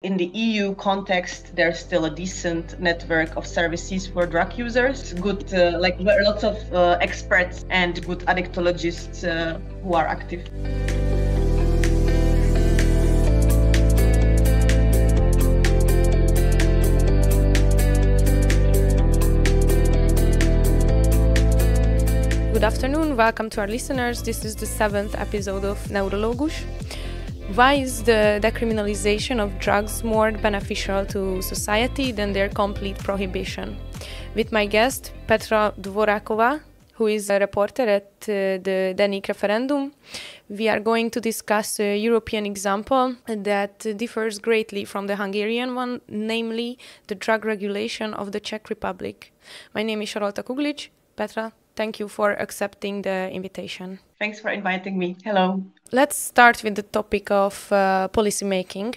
In the EU context, there's still a decent network of services for drug users, good, lots of experts and good addictologists who are active. Good afternoon, welcome to our listeners. This is the 7th episode of NEUrologus. Why is the decriminalization of drugs more beneficial to society than their complete prohibition? With my guest, Petra Dvořákovával, who is a reporter at the Deník Referendum, we are going to discuss a European example that differs greatly from the Hungarian one, namely the drug regulation of the Czech Republic. My name is Sarolta Kuglics. Petra, thank you for accepting the invitation. Thanks for inviting me. Hello. Let's start with the topic of policy making.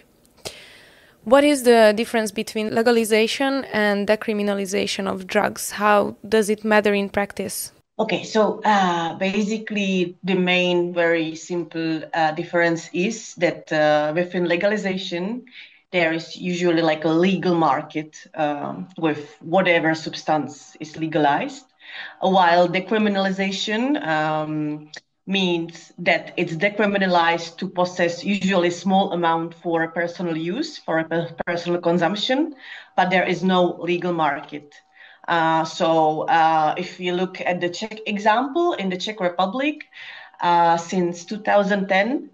What is the difference between legalization and decriminalization of drugs? How does it matter in practice? Okay, so basically the main very simple difference is that within legalization, there is usually like a legal market with whatever substance is legalized, while decriminalization means that it's decriminalized to possess usually a small amount for personal use, for personal consumption, but there is no legal market. So if you look at the Czech example, in the Czech Republic, since 2010,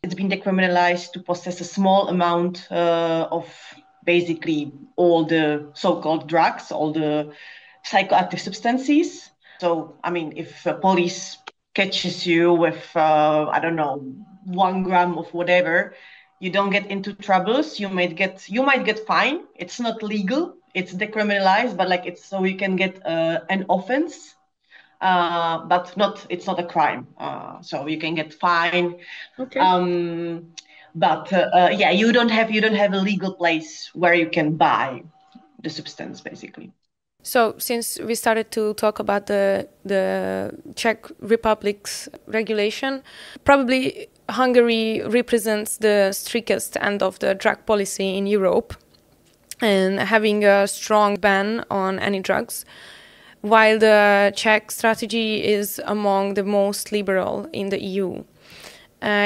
it's been decriminalized to possess a small amount of basically all the so-called drugs, all the psychoactive substances. So, I mean, if police catches you with, 1 gram of whatever, you don't get into troubles. You might get fined. It's not legal. It's decriminalized, but so you can get an offense, but it's not a crime. So you can get fined. Okay. You don't have a legal place where you can buy the substance, basically. So since we started to talk about the Czech Republic's regulation, probably Hungary represents the strictest end of the drug policy in Europe and having a strong ban on any drugs, while the Czech strategy is among the most liberal in the EU.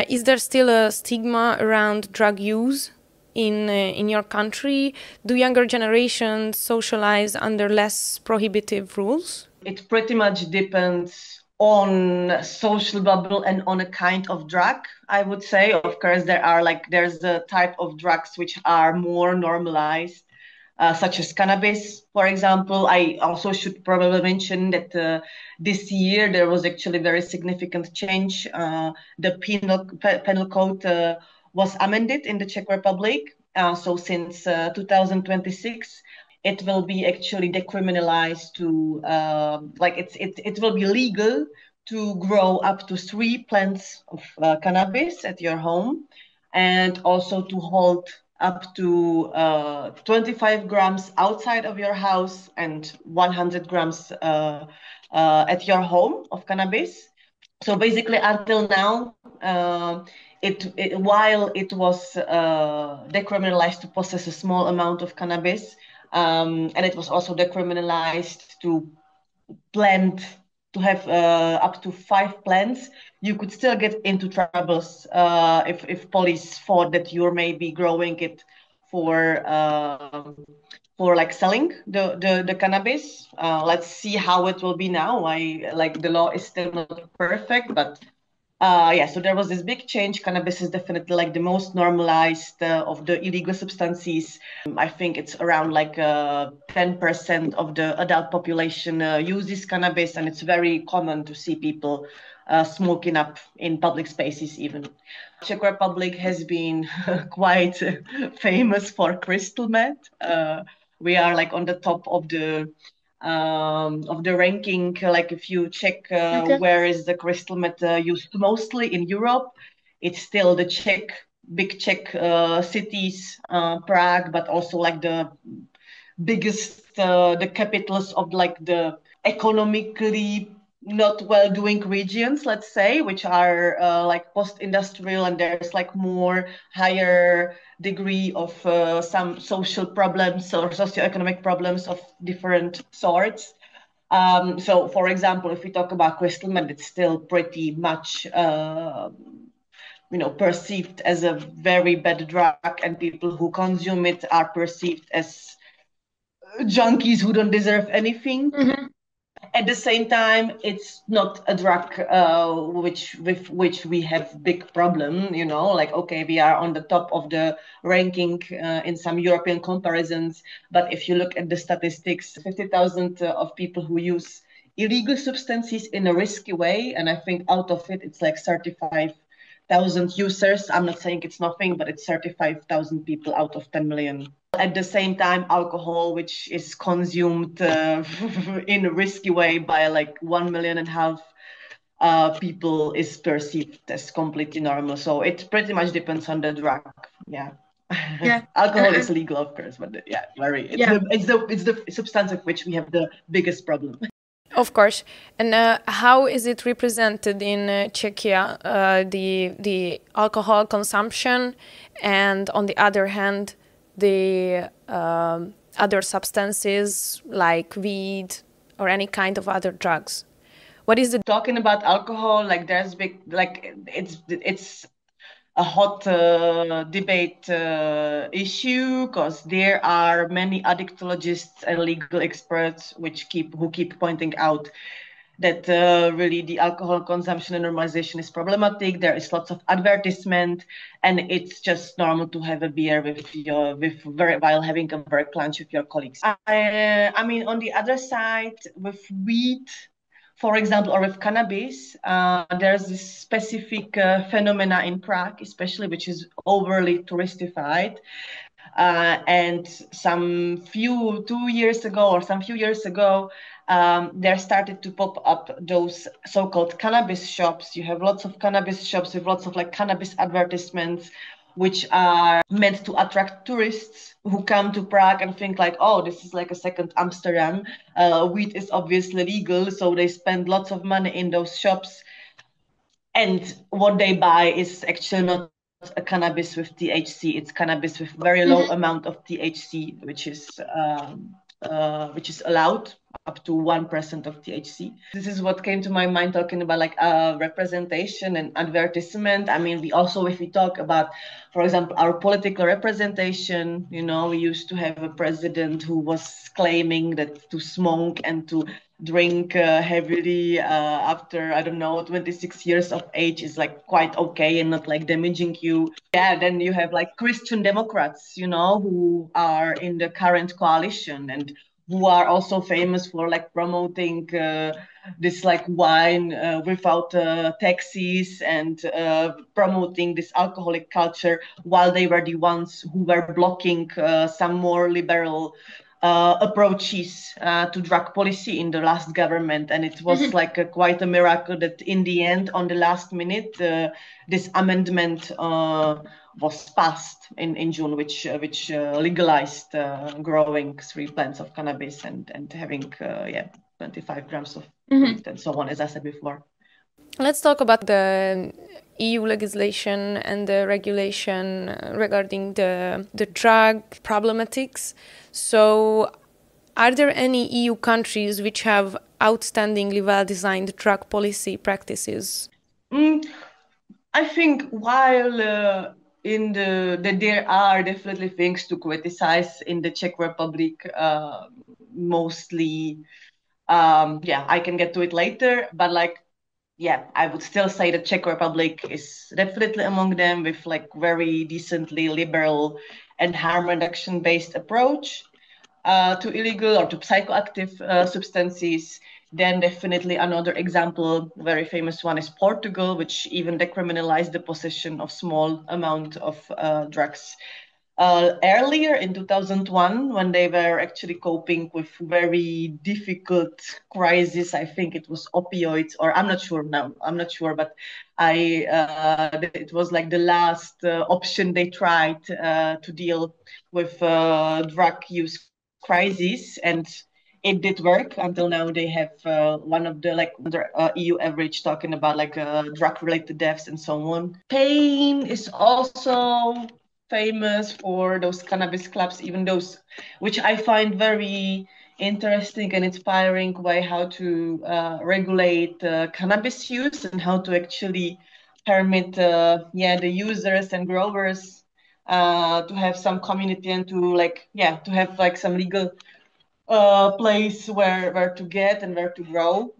Is there still a stigma around drug use in your country? Do younger generations socialize under less prohibitive rules? It pretty much depends on social bubble and on a kind of drug, I would say. Of course, there's a type of drugs which are more normalized, such as cannabis, for example. I also should probably mention that this year there was actually very significant change. The penal code was amended in the Czech Republic. So since 2026, it will be actually decriminalized to, it will be legal to grow up to 3 plants of cannabis at your home, and also to hold up to 25 grams outside of your house and 100 grams at your home of cannabis. So basically, until now, while it was decriminalized to possess a small amount of cannabis, and it was also decriminalized to have up to 5 plants, you could still get into troubles if police thought that you're maybe growing it for selling the cannabis. Let's see how it will be now. The law is still not perfect, but so there was this big change. Cannabis is definitely the most normalized of the illegal substances. I think it's around 10% of the adult population uses cannabis, and it's very common to see people smoking up in public spaces even. Czech Republic has been quite famous for crystal meth. We are on the top of the ranking. If you check where is the crystal meth used mostly in Europe, it's still the big Czech cities, Prague, but also the biggest, the capitals of the economically not well-doing regions, let's say, which are like post-industrial, and there's like more higher degree of some social problems or socioeconomic problems of different sorts. So, for example, if we talk about crystal meth, it's still pretty much perceived as a very bad drug, and people who consume it are perceived as junkies who don't deserve anything. Mm-hmm. At the same time, it's not a drug with which we have big problem, like, okay, we are on the top of the ranking in some European comparisons. But if you look at the statistics, 50,000 of people who use illegal substances in a risky way. And I think out of it, it's like 35,000 users. I'm not saying it's nothing, but it's 35,000 people out of 10 million. At the same time, alcohol, which is consumed in a risky way by like 1.5 million people, is perceived as completely normal. So it pretty much depends on the drug. Yeah. Alcohol is legal, of course, but it's the substance of which we have the biggest problem. Of course. And how is it represented in Czechia, the alcohol consumption, and on the other hand, the other substances like weed or any kind of other drugs? What is the talking about alcohol? Like, there's big, like, it's a hot debate issue, because there are many addictologists and legal experts who keep pointing out that really the alcohol consumption and normalization is problematic. There is lots of advertisement, and it's just normal to have a beer while having a work lunch with your colleagues. I mean, on the other side, with weed, for example, or with cannabis, there's this specific phenomena in Prague, especially, which is overly touristified. And some few years ago, there started to pop up those so-called cannabis shops. You have lots of cannabis shops with lots of like cannabis advertisements, which are meant to attract tourists who come to Prague and think like, oh, this is like a second Amsterdam. Weed is obviously legal, so they spend lots of money in those shops. And what they buy is actually not a cannabis with THC. It's cannabis with very low amount of THC, which is allowed up to 1% of THC. This is what came to my mind talking about like representation and advertisement. I mean, if we talk about, for example, our political representation, we used to have a president who was claiming that to smoke and to drink heavily after, 26 years of age is like quite okay and not like damaging you. Yeah, then you have like Christian Democrats, who are in the current coalition and who are also famous for like promoting this like wine without taxes and promoting this alcoholic culture, while they were the ones who were blocking some more liberal approaches to drug policy in the last government. And it was like quite a miracle that in the end, on the last minute, this amendment was passed in June, which legalized growing 3 plants of cannabis and having 25 grams of weed and so on, as I said before. Let's talk about the EU legislation and the regulation regarding the drug problematics. So, are there any EU countries which have outstandingly well-designed drug policy practices? I think while there are definitely things to criticize in the Czech Republic, mostly, I can get to it later, but I would still say the Czech Republic is definitely among them, with like very decently liberal and harm reduction based approach to illegal or to psychoactive substances. Then definitely another example, very famous one, is Portugal, which even decriminalized the possession of small amount of drugs earlier in 2001, when they were actually coping with very difficult crisis. I think it was opioids, or I'm not sure now. I'm not sure, but it was like the last option they tried to deal with drug use crisis. And it did work. Until now, they have one of the under EU average, talking about drug-related deaths and so on. Spain is also famous for those cannabis clubs, even those, which I find very interesting and inspiring way how to regulate cannabis use and how to actually permit the users and growers to have some community and to have some legal place where to get and where to grow.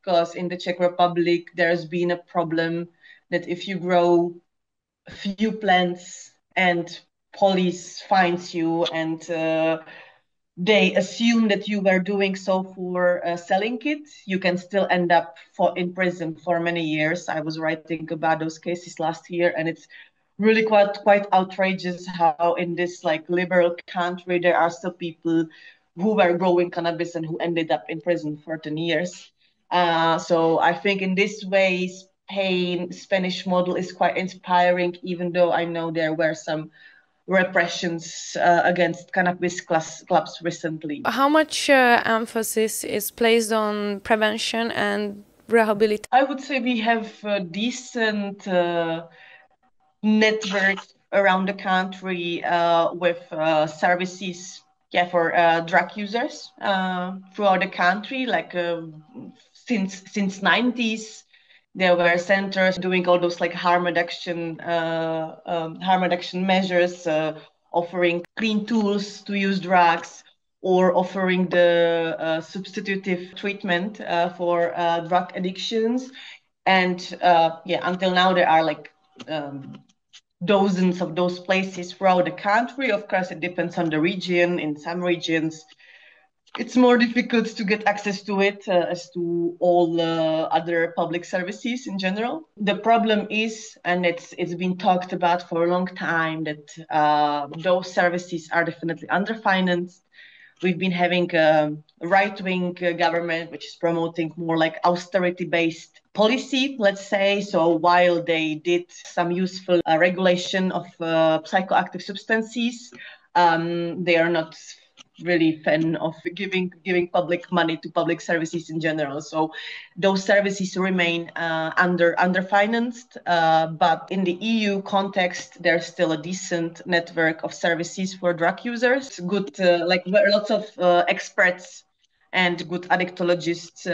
Because in the Czech Republic, there's been a problem that if you grow a few plants and police finds you and they assume that you were doing so for selling it, you can still end up in prison for many years. I was writing about those cases last year, and it's really quite outrageous how in this liberal country there are still people who were growing cannabis and who ended up in prison for 10 years. So I think in this way, Spanish model is quite inspiring, even though I know there were some repressions against cannabis clubs recently. How much emphasis is placed on prevention and rehabilitation? I would say we have a decent network around the country with services for drug users throughout the country. Since 90s, there were centers doing all those harm reduction measures, offering clean tools to use drugs, or offering the substitutive treatment for drug addictions. And until now there are dozens of those places throughout the country. Of course, it depends on the region. In some regions, it's more difficult to get access to it as to all other public services in general. The problem is, and it's been talked about for a long time, that those services are definitely underfinanced. We've been having a right-wing government, which is promoting more austerity-based policy, let's say. So while they did some useful regulation of psychoactive substances, they are not really fan of giving public money to public services in general. So those services remain underfinanced, but in the EU context, there's still a decent network of services for drug users. Good, lots of experts and good addictologists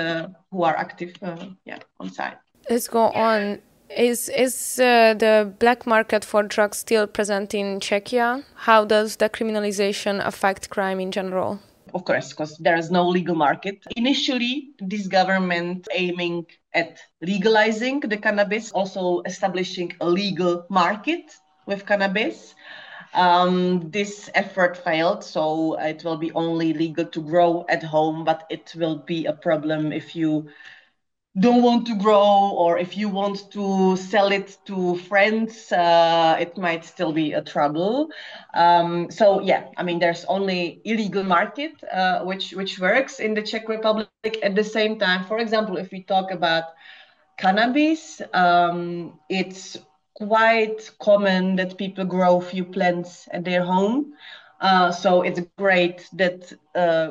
who are active on site. Let's go on. Is the black market for drugs still present in Czechia? How does decriminalization affect crime in general? Of course, because there is no legal market. Initially, this government aiming at legalizing the cannabis, also establishing a legal market with cannabis. This effort failed, so it will be only legal to grow at home, but it will be a problem if you don't want to grow, or if you want to sell it to friends, it might still be a trouble. There's only illegal market which works in the Czech Republic. At the same time, for example, if we talk about cannabis, it's quite common that people grow a few plants at their home. So it's great that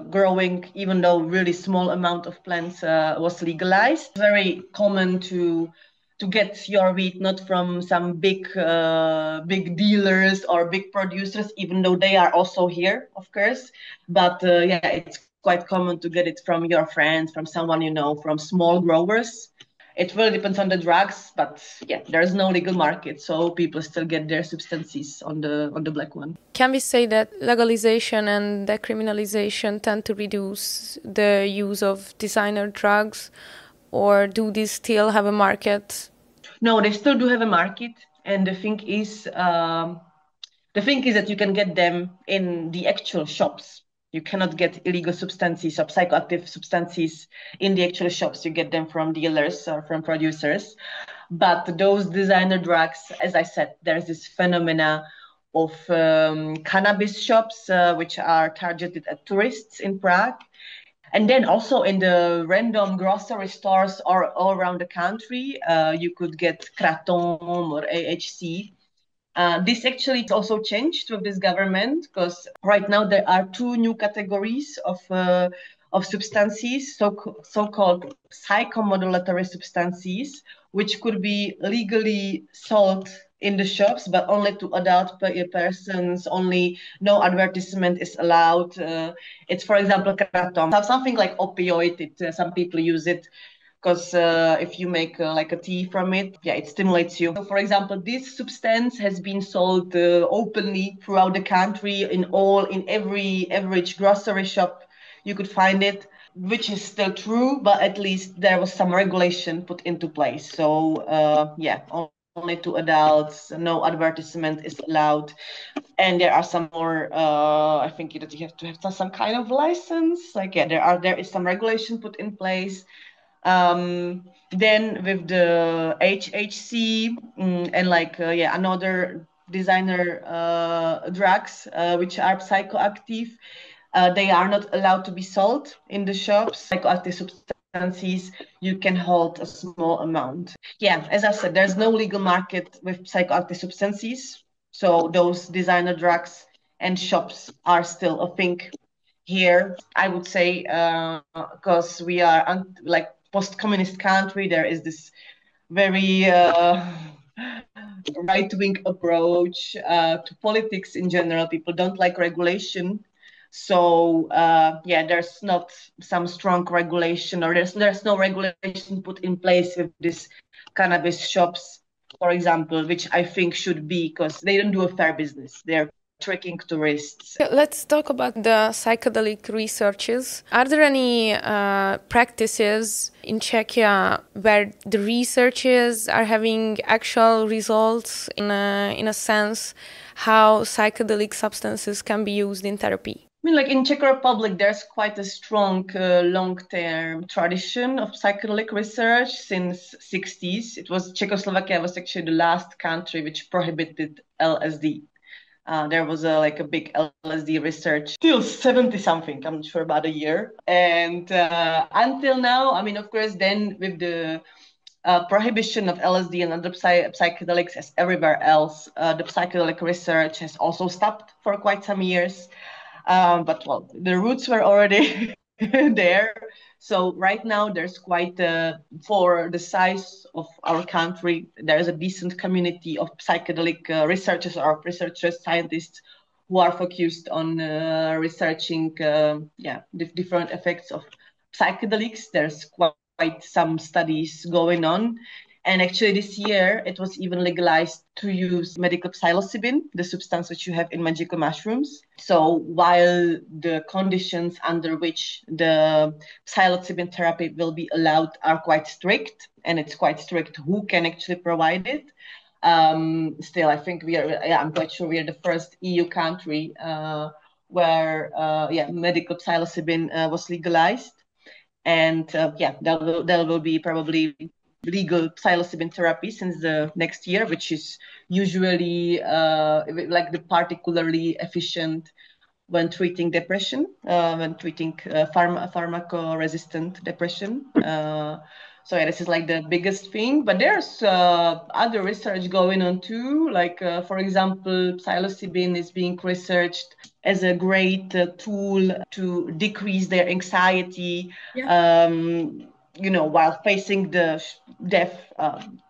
growing, even though really small amount of plants was legalized. It's very common to get your wheat not from some big dealers or big producers, even though they are also here, of course. But it's quite common to get it from your friends, from someone you know, from small growers. It really depends on the drugs, but there's no legal market, so people still get their substances on the black one. Can we say that legalization and decriminalization tend to reduce the use of designer drugs, or do these still have a market? No, they still do have a market, and the thing is that you can get them in the actual shops. You cannot get illegal substances or psychoactive substances in the actual shops. You get them from dealers or from producers. But those designer drugs, as I said, there's this phenomena of cannabis shops, which are targeted at tourists in Prague. And then also in the random grocery stores all around the country, you could get Kratom or AHC. This actually is also changed with this government, because right now there are two new categories of substances, so-called psychomodulatory substances, which could be legally sold in the shops, but only to adult persons, only no advertisement is allowed. It's, for example, kratom. Something like opioid, some people use it because if you make like a tea from it, it stimulates you. So, for example, this substance has been sold openly throughout the country in every average grocery shop you could find it, which is still true, but at least there was some regulation put into place. So only to adults, no advertisement is allowed. And there are some more, I think that you have to have some kind of license. There is some regulation put in place. Then with the HHC and another designer drugs, which are psychoactive, they are not allowed to be sold in the shops. Psychoactive substances, you can hold a small amount. As I said, there's no legal market with psychoactive substances. So those designer drugs and shops are still a thing here, I would say, because we are post-communist country. There is this very right-wing approach to politics in general. People don't like regulation. So there's not some strong regulation, or there's no regulation put in place with these cannabis shops, for example, which I think should be, because they don't do a fair business. They're tricking tourists. Let's talk about the psychedelic researches. Are there any practices in Czechia where the researchers are having actual results in a sense how psychedelic substances can be used in therapy? In Czech Republic, there's quite a strong long-term tradition of psychedelic research since 60s. Czechoslovakia was actually the last country which prohibited LSD. There was a big LSD research till 70-something, I'm not sure, about a year. And until now, of course, then with the prohibition of LSD and other psychedelics as everywhere else, the psychedelic research has also stopped for quite some years. But the roots were already there. So right now there's quite, for the size of our country, there's a decent community of psychedelic researchers or researchers, scientists who are focused on researching the different effects of psychedelics. There's quite some studies going on. And actually this year, it was even legalized to use medical psilocybin, the substance which you have in magical mushrooms. So while the conditions under which the psilocybin therapy will be allowed are quite strict, and it's quite strict who can actually provide it, still, I think I'm quite sure we are the first EU country where medical psilocybin was legalized. And there will be probably legal psilocybin therapy since the next year, which is usually particularly efficient when treating depression, when treating pharmaco-resistant depression. This is the biggest thing. But there's other research going on too. For example, psilocybin is being researched as a great tool to decrease their anxiety. While facing the death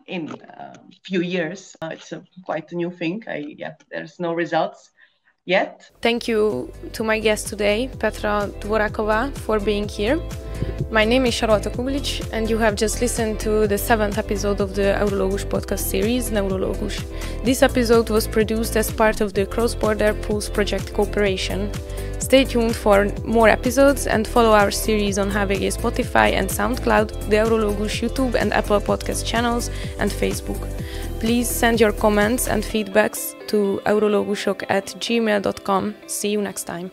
in a few years. It's quite a new thing. There's no results yet. Thank you to my guest today, Petra Dvořáková, for being here. My name is Sarolta Kuglics, and you have just listened to the 7th episode of the NEUrologus podcast series, NEUrologus. This episode was produced as part of the cross-border Pulse project cooperation. Stay tuned for more episodes and follow our series on HVG Spotify and SoundCloud, the NEUrologus YouTube and Apple Podcast channels, and Facebook. Please send your comments and feedbacks to neurologusok@gmail.com. See you next time.